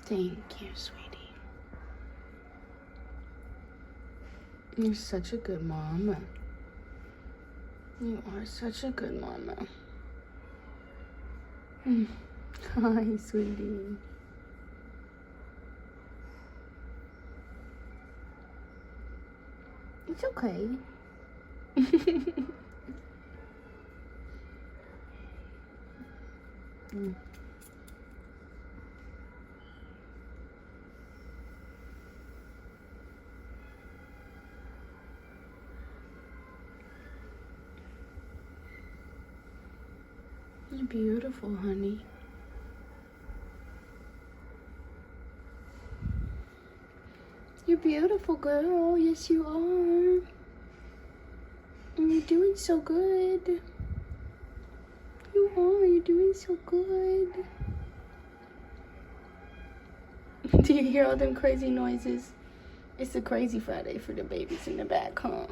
Thank you, sweetie. You're such a good mama. You are such a good mama. Hi, sweetie. It's okay. You're beautiful, honey. You're beautiful, girl. Yes, you are. And you're doing so good. You are. You're doing so good. Do you hear all them crazy noises? It's a crazy Friday for the babies in the back, huh?